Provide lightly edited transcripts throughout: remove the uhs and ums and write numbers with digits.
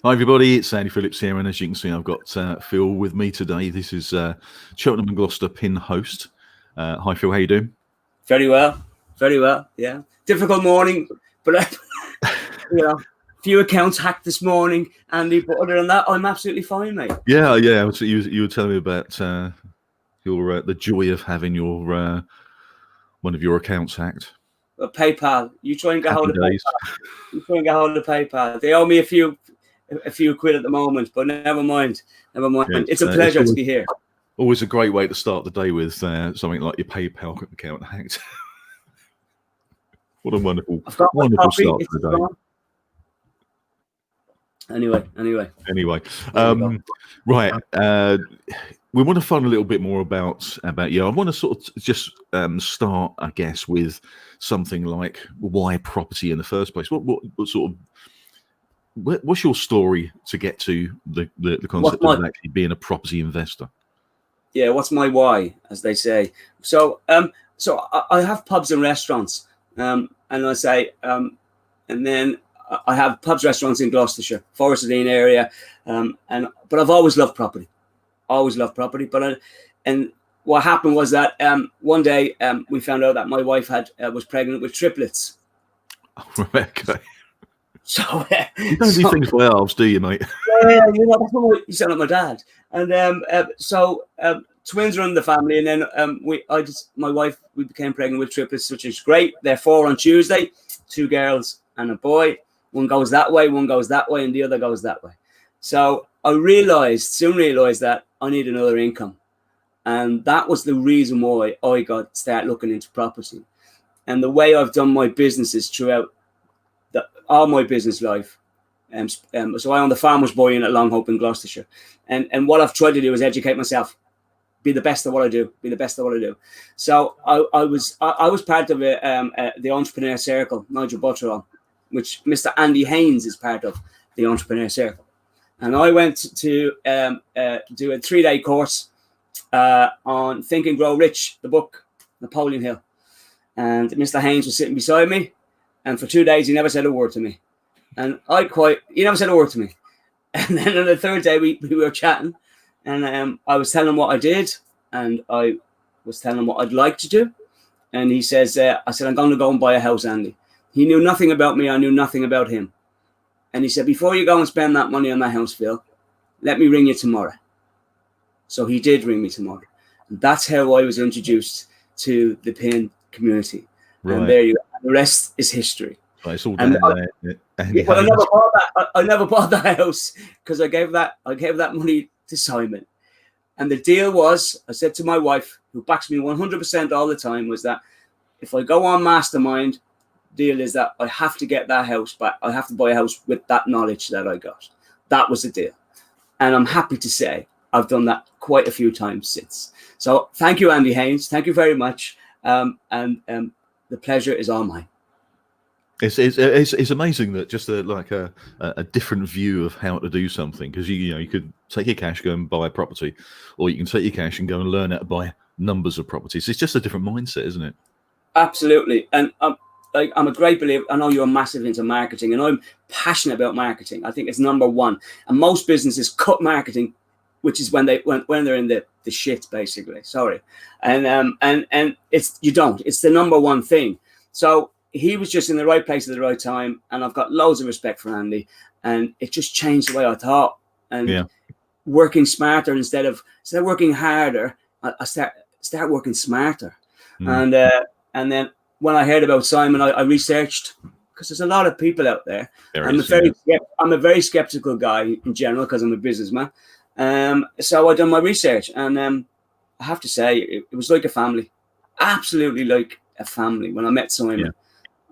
Hi everybody, it's Andy Phillips here, and as you can see, I've got Phil with me today. This is Cheltenham and Gloucester pin host. Hi Phil, how you doing? Very well, yeah. Difficult morning, but few accounts hacked this morning, Andy, but other than that, I'm absolutely fine, mate. Yeah. So you were telling me about your the joy of having your one of your accounts hacked. PayPal, you try and get hold of days. PayPal. You try and get hold of PayPal. They owe me a few quid at the moment, but never mind. Yeah, it's a pleasure to be here. Always a great way to start the day with something like your PayPal account hacked. What a wonderful start to the day. Anyway. Right. We want to find a little bit more about you. I want to sort of just start, I guess, with something like why property in the first place. What's your story to get to the concept of actually being a property investor? Yeah, what's my why, as they say. So I have pubs and restaurants, and I say, and then I have pubs, restaurants in Gloucestershire, Forest Dean area, but I've always loved property. And what happened was that one day we found out that my wife was pregnant with triplets. Oh, okay. So you don't do things by halves, do you, mate? Yeah, that's what you sound like my dad. And so twins are in the family, and then my wife, we became pregnant with triplets, which is great. They're 4 on Tuesday, 2 girls and a boy. One goes that way, one goes that way, and the other goes that way. So I soon realized that I need another income. And that was the reason why I started looking into property. And the way I've done my businesses throughout all my business life. So I own the Farmer's Boy Inn at Longhope in Gloucestershire. And what I've tried to do is educate myself, be the best at what I do. So I was part of the Entrepreneur Circle, Nigel Butterall, which Mr. Andy Haynes is part of the Entrepreneur Circle. And I went to do a 3-day course on Think and Grow Rich, the book, Napoleon Hill. And Mr. Haynes was sitting beside me. And for 2 days, he never said a word to me. And he never said a word to me. And then on the 3rd day, we were chatting. And I was telling him what I did. And I was telling him what I'd like to do. And he says, I said, I'm going to go and buy a house, Andy. He knew nothing about me. I knew nothing about him. And he said, before you go and spend that money on that house, Phil, let me ring you tomorrow. So he did ring me tomorrow. And that's how I was introduced to the PIN community. Right. And there you go. The rest is history. Right, it's all down there. I never bought that house because I gave that money to Simon. And the deal was, I said to my wife, who backs me 100% all the time, was that if I go on Mastermind, deal is that I have to get that house back. I have to buy a house with that knowledge that I got. That was the deal. And I'm happy to say I've done that quite a few times since. So thank you, Andy Haynes. Thank you very much. The pleasure is all mine. It's amazing that just a different view of how to do something, because you could take your cash, go and buy a property, or you can take your cash and go and learn how to buy numbers of properties. It's just a different mindset, isn't it? Absolutely. And I'm a great believer. I know you're massive into marketing, and I'm passionate about marketing. I think it's number one. And most businesses cut marketing, which is when they're in the shit, basically. Sorry. And it's the number one thing. So he was just in the right place at the right time, and I've got loads of respect for Andy, and it just changed the way I thought. And working smarter instead of working harder, I start working smarter. And then when I heard about Simon, I researched, because there's a lot of people out there. I'm a very skeptical guy in general because I'm a businessman. So I done my research, and I have to say it was like a family, absolutely like a family when I met Simon. Yeah.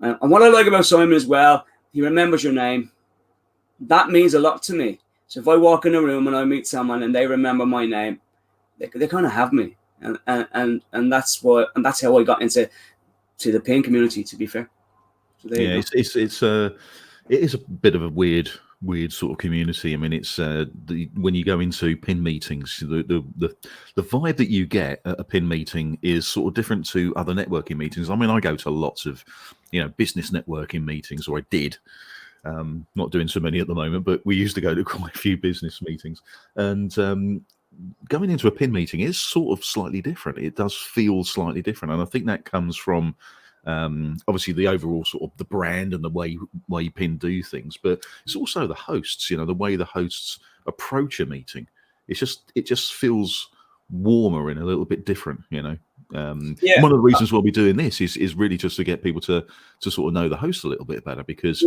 And what I like about Simon as well, he remembers your name. That means a lot to me. So if I walk in a room and I meet someone and they remember my name, they kind of have me, and that's how I got into the PIN community. To be fair, so it is a bit of a weird sort of community. I mean, it's when you go into PIN meetings, the vibe that you get at a PIN meeting is sort of different to other networking meetings. I mean, I go to lots of business networking meetings, or I did, Not doing so many at the moment, but we used to go to quite a few business meetings. And going into a PIN meeting is sort of slightly different. It does feel slightly different. And I think that comes from obviously the overall sort of the brand and the way PIN do things, but it's also the hosts, the way the hosts approach a meeting. It just feels warmer and a little bit different, One of the reasons why we're doing this is really just to get people to sort of know the host a little bit better, because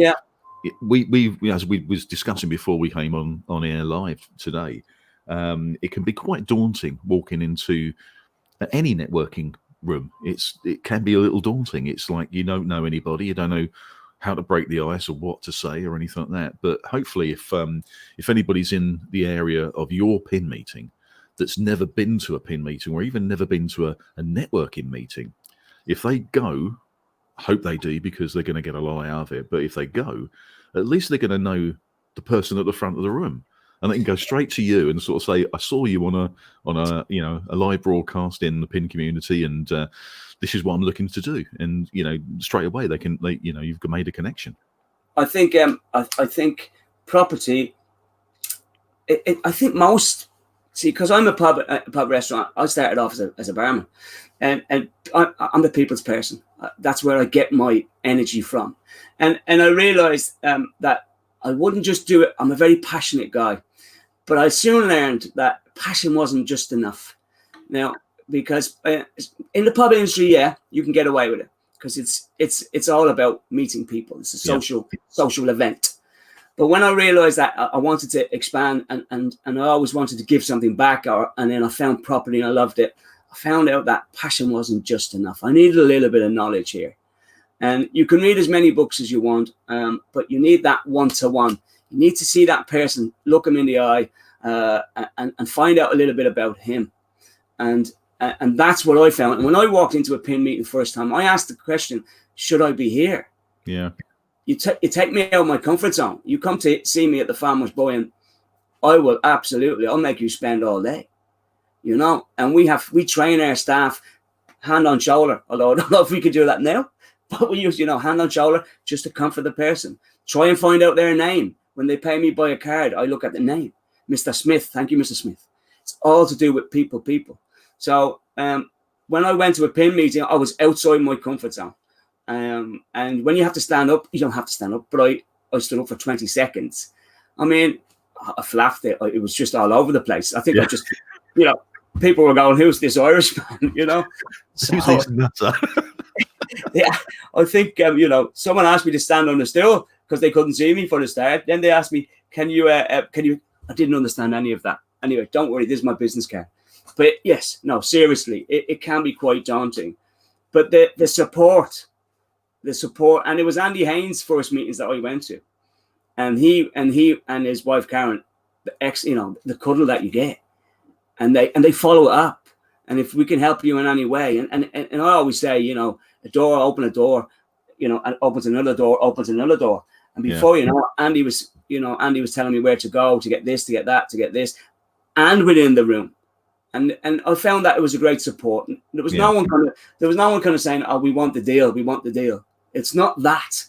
we as we was discussing before we came on air live today, it can be quite daunting walking into any networking room. It can be a little daunting. It's like you don't know anybody, you don't know how to break the ice or what to say or anything like that. But hopefully, if anybody's in the area of your PIN meeting that's never been to a PIN meeting or even never been to a networking meeting, if they go, hope they do, because they're going to get a lot out of it. But if they go, at least they're going to know the person at the front of the room, and they can go straight to you and sort of say, "I saw you on a live broadcast in the PIN community, and this is what I'm looking to do." And straight away you've made a connection. I think I think property. I think most. See, because I'm a pub restaurant, I started off as a barman, and I'm the people's person. That's where I get my energy from, and I realized that I wouldn't just do it. I'm a very passionate guy, but I soon learned that passion wasn't just enough. Now, because in the pub industry, you can get away with it because it's all about meeting people. It's a social event. But when I realized that I wanted to expand and I always wanted to give something back, and then I found property and I loved it, I found out that passion wasn't just enough. I needed a little bit of knowledge here. And you can read as many books as you want, but you need that one-to-one. You need to see that person, look him in the eye, and find out a little bit about him. And that's what I found. And when I walked into a PIN meeting first time, I asked the question, should I be here? Yeah. You take me out of my comfort zone. You come to see me at the Farmer's Boy, and I'll make you spend all day, and we train our staff hand on shoulder, although I don't know if we could do that now, but we use, hand on shoulder just to comfort the person. Try and find out their name. When they pay me by a card, I look at the name. Mr. Smith, thank you, Mr. Smith. It's all to do with people. So when I went to a PIN meeting, I was outside my comfort zone. And when you have to stand up, you don't have to stand up, but I stood up for 20 seconds. I mean, I flapped it. It was just all over the place. I think I just, people were going, "Who's this Irish man?" So, who's this nutter? Yeah, I think, someone asked me to stand on the stool because they couldn't see me for the start. Then they asked me, can you, I didn't understand any of that. Anyway, don't worry, this is my business card. But yes, no, seriously, it can be quite daunting. But the support, and it was Andy Haynes' first meetings that I went to, and he and his wife Karen, the cuddle that you get, and they follow it up, and if we can help you in any way, and I always say, a door open a door, and opens another door, and before Andy was telling me where to go to get this, to get that, to get this, and within the room. And I found that it was a great support. There was no one kind of saying, "Oh, we want the deal." It's not that.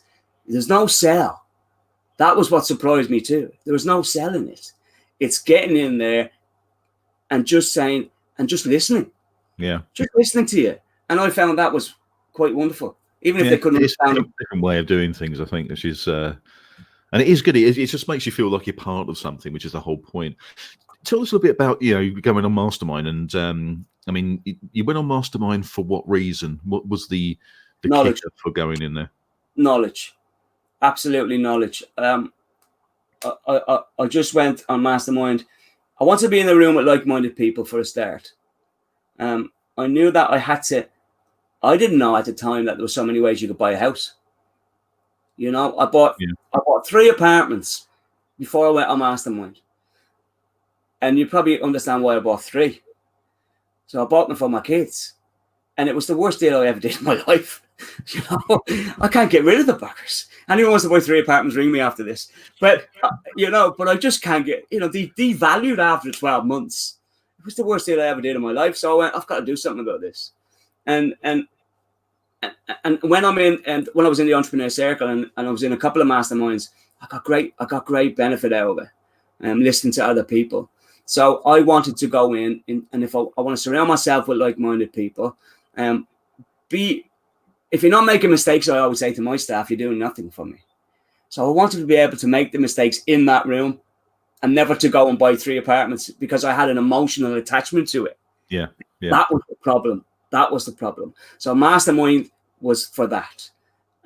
There's no sell. That was what surprised me too. There was no selling it. It's getting in there and just saying and just listening. Yeah. Just listening to you. And I found that was quite wonderful. Even if they couldn't understand it. It's a different way of doing things, I think, which is and it is good. It just makes you feel like you're part of something, which is the whole point. Tell us a little bit about, going on Mastermind. And I mean, you went on Mastermind for what reason? What was the knowledge for going in there? Knowledge, absolutely knowledge. I just went on Mastermind. I want to be in the room with like-minded people for a start. I knew that I had to. I didn't know at the time that there were so many ways you could buy a house. I bought 3 apartments before I went on Mastermind, and you probably understand why I bought 3. So I bought them for my kids, and it was the worst deal I ever did in my life. I can't get rid of the buggers. Anyone wants to buy 3 apartments, ring me after this. But but I just can't get. They devalued after 12 months. It was the worst deal I ever did in my life. So I went, I've got to do something about this. And when I was in the entrepreneur circle and I was in a couple of masterminds, I got great benefit out of it. Listening to other people. So I wanted to go in and if I want to surround myself with like-minded people, if you're not making mistakes, I always say to my staff, you're doing nothing for me. So I wanted to be able to make the mistakes in that room and never to go and buy 3 apartments because I had an emotional attachment to it. Yeah. That was the problem. So Mastermind was for that.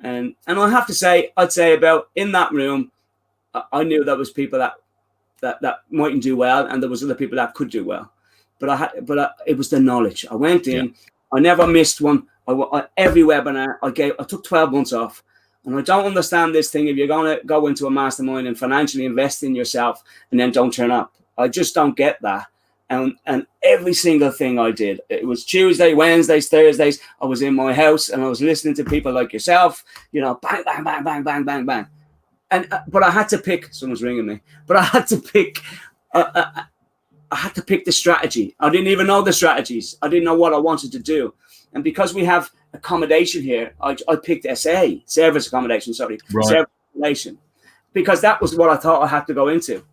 And I have to say, I'd say about in that room, I knew there was people that mightn't do well, and there was other people that could do well. But it was the knowledge. I went in, I never missed one. Every webinar I took 12 months off. And I don't understand this thing. If you're going to go into a mastermind and financially invest in yourself and then don't turn up, I just don't get that. And every single thing I did, it was Tuesday, Wednesdays, Thursdays. I was in my house and I was listening to people like yourself, bang, bang, bang, bang, bang, bang, bang. But I had to pick. Someone's ringing me. But I had to pick. I had to pick the strategy. I didn't even know the strategies. I didn't know what I wanted to do. And because we have accommodation here, I picked service accommodation. Service accommodation, because that was what I thought I had to go into.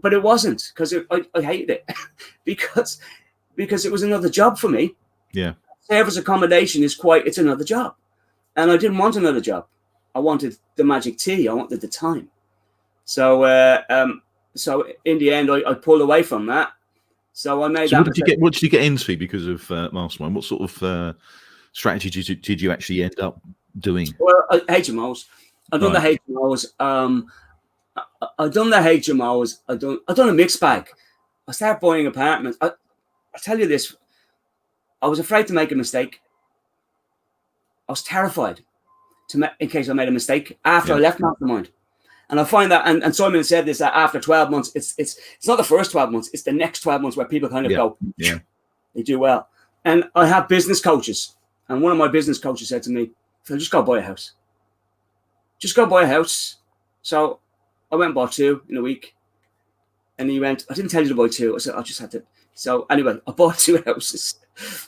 But it wasn't, because I hated it because it was another job for me. Yeah. Service accommodation it's another job. And I didn't want another job. I wanted the magic tea. I wanted the time. So in the end, I pulled away from that. So I made that. What did you get into because of Mastermind? What sort of strategy did you actually end up doing? Well, HMOs. I've done the HMOs. I've done the HMOs. I've done a mixed bag. I started buying apartments. I tell you this. I was afraid to make a mistake. I was terrified in case I made a mistake after I left Mastermind. And I find that, and Simon said this, that after 12 months, it's not the first 12 months, it's the next 12 months where people kind of go, they do well. And I have business coaches. And one of my business coaches said to me, Phil, just go buy a house. Just go buy a house. So I went and bought 2 in a week. And he went, I didn't tell you to buy 2. I said, I just had to. So anyway, I bought 2 houses.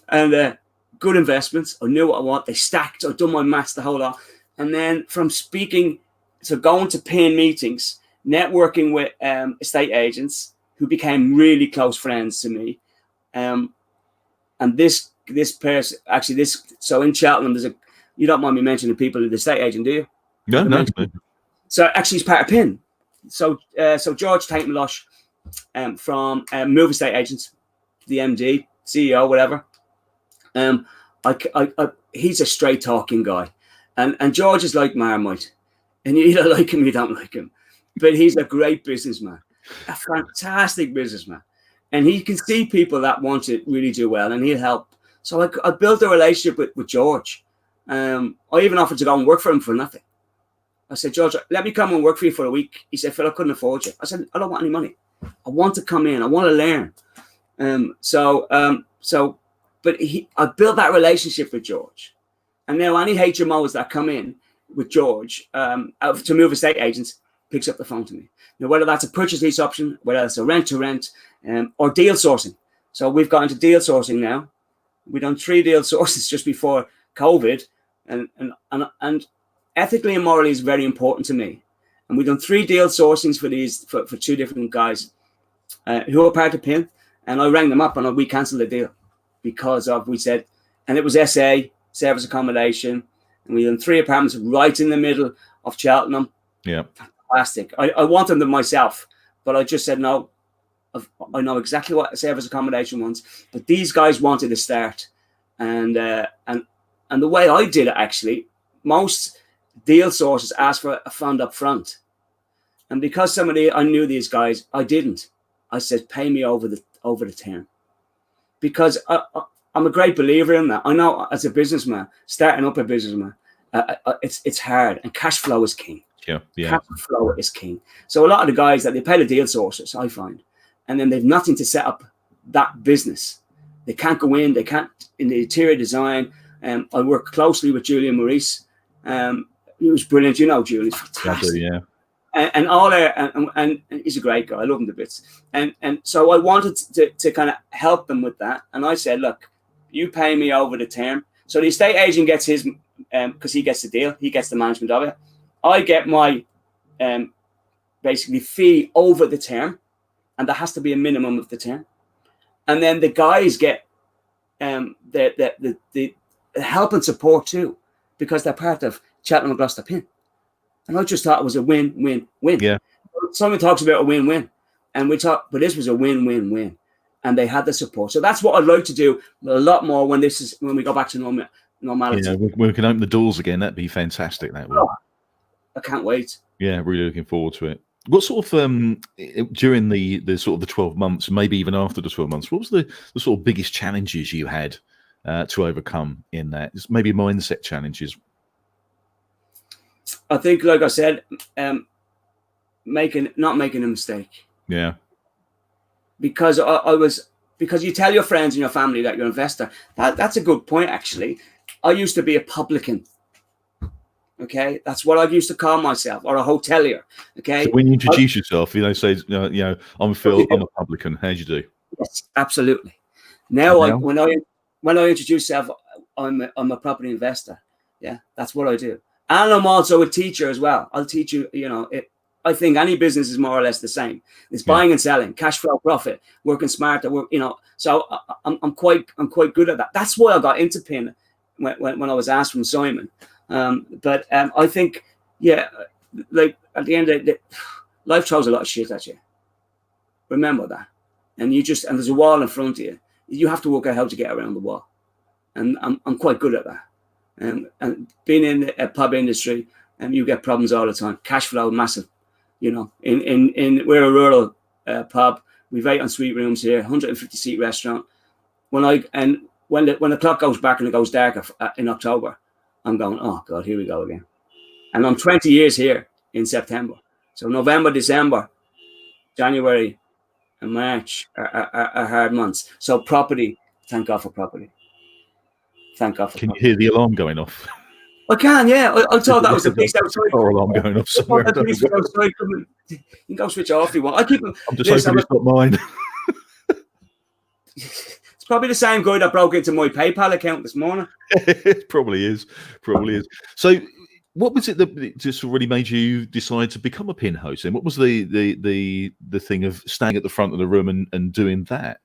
And good investments. I knew what I want. They stacked. I'd done my maths the whole lot. And then from speaking, so going to paying meetings, networking with estate agents who became really close friends to me. And this person, actually so in Cheltenham, you don't mind me mentioning people of the estate agent, do you? No. So actually he's part of PIN. So George Tate Melosh from Move Estate Agents, the MD, CEO, whatever. He's a straight talking guy. And George is like Marmite. And you either like him, you don't like him. But he's a great businessman, a fantastic businessman. And he can see people that want to really do well, and he'll help. So I built a relationship with George. I even offered to go and work for him for nothing. I said, George, let me come and work for you for a week. He said, Phil, I couldn't afford you. I said, I don't want any money. I want to come in. I want to learn. But I built that relationship with George. And now any HMOs that come in with George to Move Estate Agents picks up the phone to me. Now, whether that's a purchase lease option, whether it's a rent to rent, or deal sourcing. So we've got into deal sourcing now. We've done 3 deal sources just before COVID, and ethically and morally is very important to me. And we've done 3 deal sourcings for 2 different guys who are part of PIN. And I rang them up and we cancelled the deal because we said, and it was SA, service accommodation. And we done 3 apartments right in the middle of Cheltenham. Yeah. Fantastic. I wanted them myself, but I just said, no, I know exactly what service accommodation wants, but these guys wanted to start. And the way I did it, actually, most deal sources ask for a fund up front. And because I knew these guys, I didn't. I said, pay me over the term. Because I'm a great believer in that. I know as a businessman, starting up a businessman, it's hard, and cash flow is king. Yeah. Cash flow is king. So a lot of the guys that they pay the deal sources, I find, and then they've nothing to set up that business. They can't go in. They can't in the interior design. I work closely with Julian Maurice. He was brilliant. You know, Julian's fantastic. Yeah. And all there, and he's a great guy. I love him to bits. And so I wanted to kind of help them with that. And I said, look, you pay me over the term. So the estate agent gets his, because he gets the deal, he gets the management of it. I get my basically fee over the term, and there has to be a minimum of the term. And then the guys get the help and support too, because they're part of Cheltenham and Gloucester Pin. And I just thought it was a win-win-win. Yeah. Someone talks about a win-win, and we talk, but this was a win-win-win, and they had the support. So that's what I'd like to do a lot more when we go back to normality. Yeah, we can open the doors again. That'd be fantastic. That would. Oh, I can't wait. Yeah, really looking forward to it. What sort of during the sort of the 12 months, maybe even after the 12 months, what was the sort of biggest challenges you had to overcome in that? Just maybe mindset challenges. I think, like I said, not making a mistake. Yeah. Because because you tell your friends and your family that you're an investor. That's a good point, actually. I used to be a publican. Okay, that's what I used to call myself, or a hotelier. Okay. So when you introduce yourself, say, I'm Phil, I'm a publican. How'd you do? Yes, absolutely. Now, when I introduce myself, I'm a property investor. Yeah, that's what I do, and I'm also a teacher as well. I'll teach you. I think any business is more or less the same. It's buying and selling, cash flow, profit, working smarter. So I'm quite good at that. That's why I got into PIN when I was asked from Simon. But I think, like at the end of the day, life throws a lot of shit at you. Remember that. And there's a wall in front of you. You have to work out how to get around the wall. And I'm quite good at that. And being in the pub industry, you get problems all the time. Cash flow, massive. In we're a rural pub. We've 8 ensuite rooms here, 150 seat restaurant. When the clock goes back and it goes dark in October, I'm going, oh God, here we go again. And I'm 20 years here in September. So November, December, January, and March are hard months. So property, thank God for property. Thank God for Can property. you hear the alarm going off? I can, yeah. I thought that was a piece outside. Or alarm going off somewhere. You can go switch off if you want. I keep them. I'm just hoping it's not mine. It's probably the same guy that broke into my PayPal account this morning. It probably is. So, what was it that just really made you decide to become a PIN host? And what was the thing of standing at the front of the room and doing that?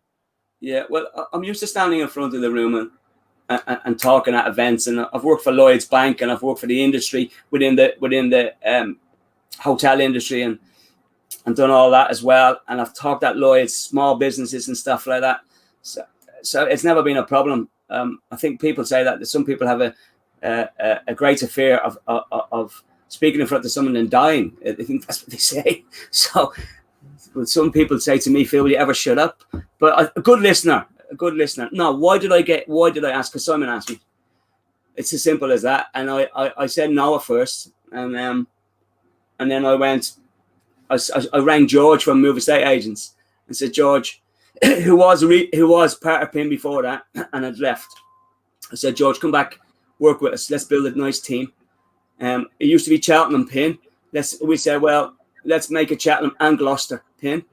Yeah, well, I'm used to standing in front of the room and talking at events, and I've worked for Lloyd's Bank, and I've worked for the industry within the hotel industry, and done all that as well. And I've talked at Lloyd's, small businesses and stuff like that. So it's never been a problem. I think people say that some people have a greater fear of speaking in front of someone and dying. I think that's what they say. So some people say to me, Phil, will you ever shut up? But a good listener. No, why did I ask? Because Simon asked me. It's as simple as that. And I said no at first. And then I rang George from Move Estate Agents and said, George, who was part of PIN before that and had left. I said, George, come back, work with us. Let's build a nice team. It used to be Cheltenham PIN. We said, well, let's make it Cheltenham and Gloucester PIN,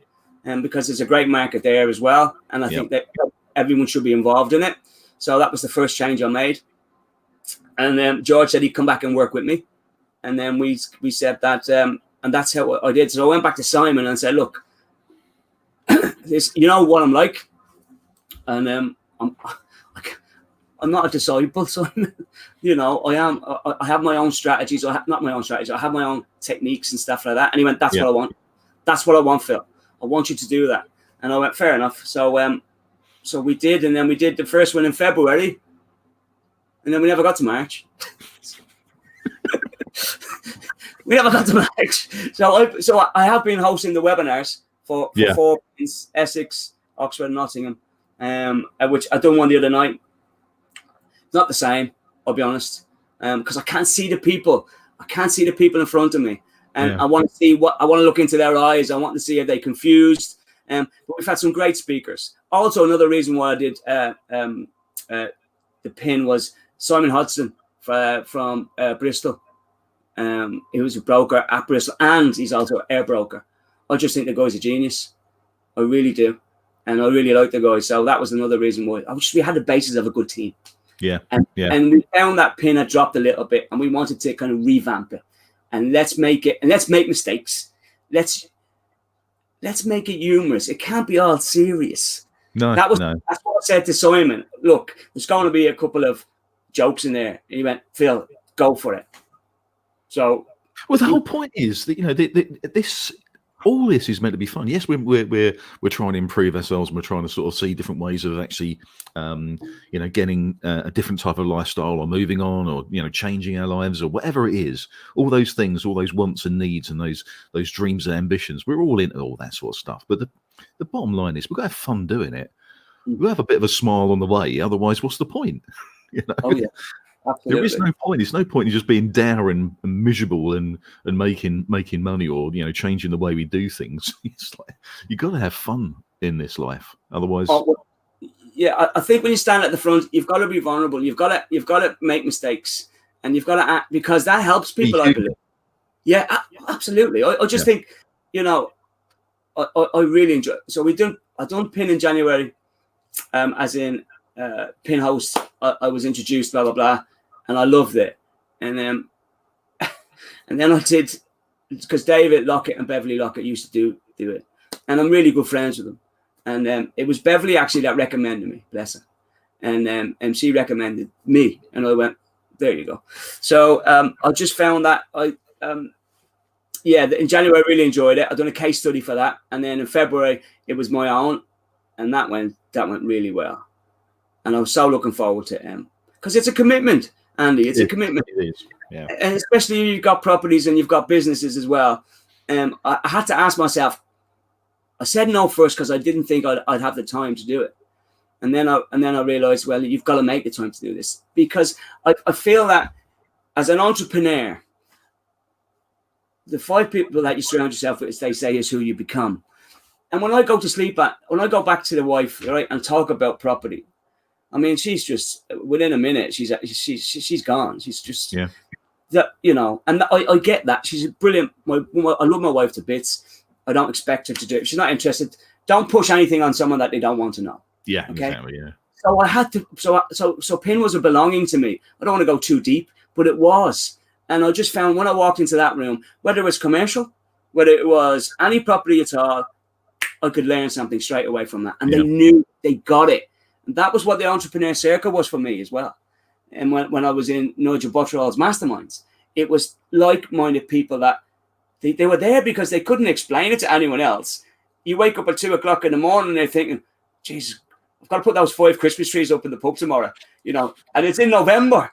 because there's a great market there as well. And I think that everyone should be involved in it. So that was the first change I made. And then George said he'd come back and work with me. And then we said that, and that's how I did. So I went back to Simon and said, look, you know what I'm like, and I'm not a disciple, so I have my own strategies. Not my own strategies. I have my own techniques and stuff like that. And he went, "That's what I want. That's what I want, Phil. I want you to do that." And I went, "Fair enough." So we did, and then we did the first one in February, and then we never got to March. We never got to March. So I have been hosting the webinars for 4 pins, Essex, Oxford, and Nottingham, which I done one the other night. It's not the same, I'll be honest, because I can't see the people. I can't see the people in front of me, and I want to see I want to look into their eyes. I want to see if they're confused. But we've had some great speakers. Also, another reason why I did the pin was Simon Hodgson from Bristol. He was a broker at Bristol, and he's also an air broker. I just think the guy's a genius. I really do. And I really like the guy. So that was another reason why. We had the basis of a good team. And we found that pin had dropped a little bit, and we wanted to kind of revamp it. and let's make mistakes. Let's make it humorous. It can't be all serious. No, that's what I said to Simon. Look, there's going to be a couple of jokes in there, and he went, Phil, go for it. So, well, the whole point is that, you know, all this is meant to be fun. Yes, we're trying to improve ourselves, and we're trying to sort of see different ways of actually, you know, getting a different type of lifestyle, or moving on, or, you know, changing our lives, or whatever it is. All those things, all those wants and needs, and those dreams and ambitions. We're all into all that sort of stuff. But the bottom line is, we've got to have fun doing it. We'll have a bit of a smile on the way. Otherwise, what's the point? You know? Oh yeah. Absolutely. There is no point. It's no point in just being dour and miserable and making money, or, you know, changing the way we do things. It's like, you got to have fun in this life. Otherwise, yeah, I think when you stand at the front, you've got to be vulnerable. You've got to make mistakes, and you've got to act, because that helps people. I believe. Yeah, absolutely. I just think, you know, I really enjoy. So I done Pin in January, as in Pin host. I was introduced, blah blah blah. And I loved it, and then I did, because David Lockett and Beverly Lockett used to do it, and I'm really good friends with them. And it was Beverly actually that recommended me, bless her, and she recommended me, and I went, there you go. So I just found that in January I really enjoyed it. I done a case study for that, and then in February it was my own, and that went really well, and I was so looking forward to it, because it's a commitment. Andy, it's a commitment. It is, yeah. And especially if you've got properties and you've got businesses as well. I had to ask myself. I said no first because I didn't think I'd have the time to do it, and then I realized, well, you've got to make the time to do this, because I feel that as an entrepreneur, the 5 people that you surround yourself with, as they say, is who you become. And when I go back to the wife, right, and talk about property, I mean, she's just, within a minute, she's gone. She's just, that, you know, and I get that. She's brilliant. I love my wife to bits. I don't expect her to do it. If she's not interested, don't push anything on someone that they don't want to know. Yeah, okay? Exactly, yeah. So I had to, so Pin was a belonging to me. I don't want to go too deep, but it was. And I just found when I walked into that room, whether it was commercial, whether it was any property at all, I could learn something straight away from that. And they knew, they got it. And that was what the entrepreneur circle was for me as well. And when I was in Nigel Butterall's masterminds, it was like-minded people that they were there because they couldn't explain it to anyone else. You wake up at 2 o'clock in the morning and they're thinking, Jesus, I've got to put those 5 Christmas trees up in the pub tomorrow, you know, and it's in November,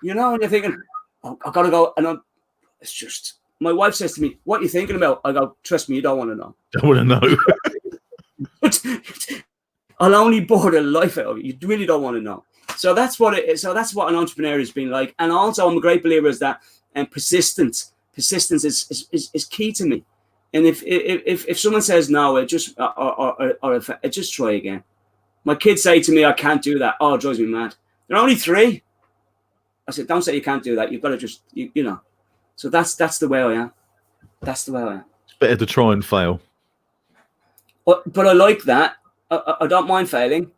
you know, and you're thinking, oh, I've got to go. And it's just, my wife says to me, what are you thinking about? I go, trust me, you don't want to know. Don't want to know. I'll only bore the life out of you. You really don't want to know. So that's what it is. So that's what an entrepreneur has been like. And also, I'm a great believer is that persistence is key to me. And if someone says no, just try again. My kids say to me, I can't do that. Oh, it drives me mad. They're only 3. I said, don't say you can't do that. You've got to just, you know. So that's the way I am. That's the way I am. It's better to try and fail. But I like that. I don't mind failing,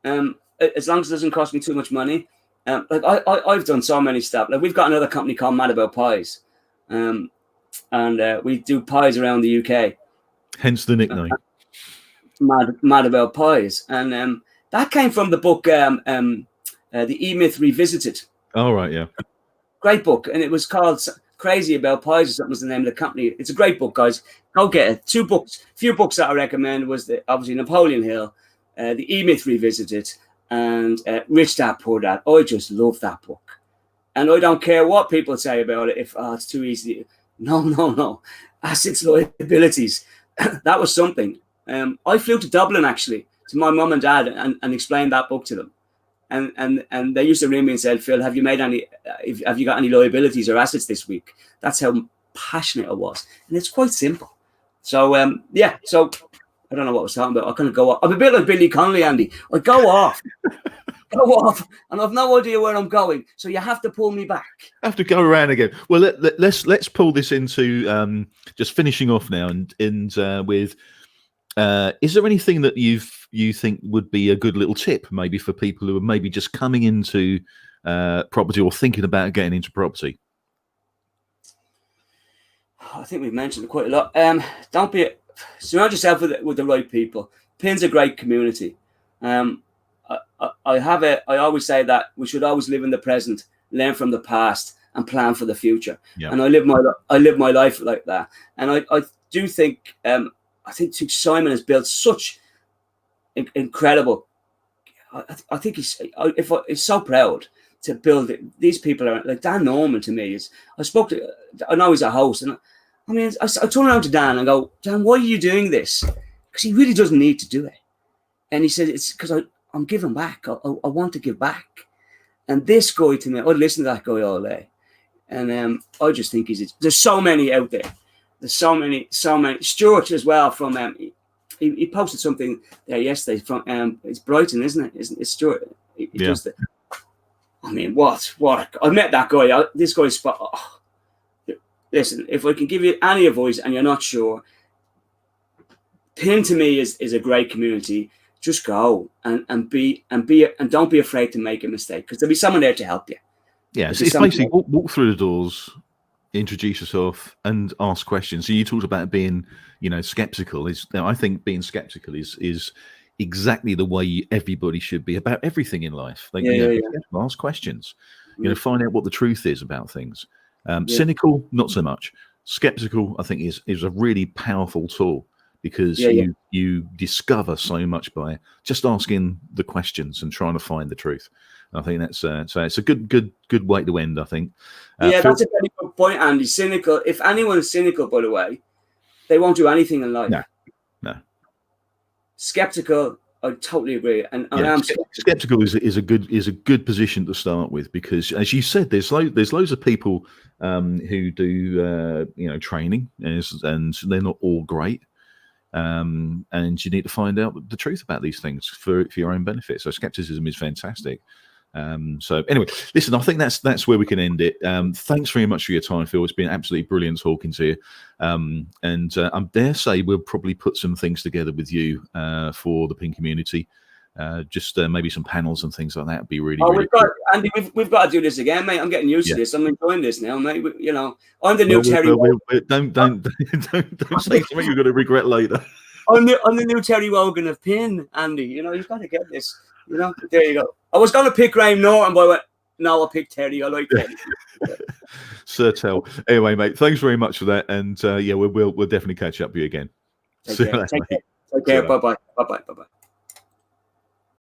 as long as it doesn't cost me too much money. Like I've done so many stuff. Like we've got another company called Mad About Pies, and we do pies around the UK. Hence the nickname. Mad About Pies, and that came from the book The E-Myth Revisited. Oh right, yeah. Great book, and it was called Crazy About Pies or something was the name of the company. It's a great book, guys. Go get it. 2 books. Few books that I recommend was obviously Napoleon Hill, The E-Myth Revisited, and Rich Dad Poor Dad. I just love that book. And I don't care what people say about it. If it's too easy. No. Assets, liabilities. That was something. I flew to Dublin, actually, to my mum and dad and explained that book to them. And they used to ring me and said, Phil, have you got any liabilities or assets this week? That's how passionate I was. And it's quite simple. So, so I don't know what I was talking about. I kind of go off. I'm a bit like Billy Connolly, Andy. I go off, and I've no idea where I'm going. So you have to pull me back. I have to go around again. Well, let's pull this into just finishing off now, and with is there anything that you think would be a good little tip, maybe for people who are maybe just coming into property or thinking about getting into property? I think we've mentioned it quite a lot. Surround yourself with the right people. Pin's a great community. I always say that we should always live in the present, learn from the past, and plan for the future. Yeah. And I live my life like that. And I do think I think Simon has built such incredible. I think he's so proud to build it. These people are like Dan Norman to me. I know he's a host, and I mean, I turn around to Dan and go, Dan, why are you doing this? Because he really doesn't need to do it. And he said, it's because I'm giving back. I want to give back. And this guy to me, I listen to that guy all day. And I just think there's so many out there. There's so many. Stuart as well from, he posted something there yesterday from, it's Brighton, isn't it? It's Stuart. He does the, I mean, what? I met that guy. This guy's spot. Oh. Listen, if I can give you any advice and you're not sure, Pin to me is a great community. Just go and don't be afraid to make a mistake, because there'll be someone there to help you. Yeah, it's basically walk through the doors, introduce yourself, and ask questions. So you talked about being, skeptical. I think being skeptical is exactly the way everybody should be about everything in life. Ask questions. Find out what the truth is about things. Cynical, not so much. Skeptical, I think, is a really powerful tool, because you discover so much by just asking the questions and trying to find the truth. I think that's so it's a good way to end, I think. That's a very good point, Andy. Cynical. If anyone is cynical, by the way, they won't do anything in life. No. Skeptical, I totally agree. And I am skeptical is a good position to start with, because, as you said, there's loads of people who do training, and they're not all great. And you need to find out the truth about these things for your own benefit. So skepticism is fantastic. So anyway, listen, I think that's where we can end it. Thanks very much for your time, Phil. It's been absolutely brilliant talking to you. And I dare say we'll probably put some things together with you for the PIN community. Just maybe some panels and things like that would be really. Andy, we've got to do this again, mate. I'm getting used to this. I'm enjoying this now, mate. I'm the new Terry. Don't say something you're going to regret later. I'm the new Terry Wogan of PIN, Andy. You've got to get this. There you go. I was going to pick Graham Norton, but I went, no, I'll pick Terry. I like Terry. Sir Tell. Anyway, mate, thanks very much for that. And we'll definitely catch up with you again. Take care. Bye-bye. Bye-bye. Bye-bye.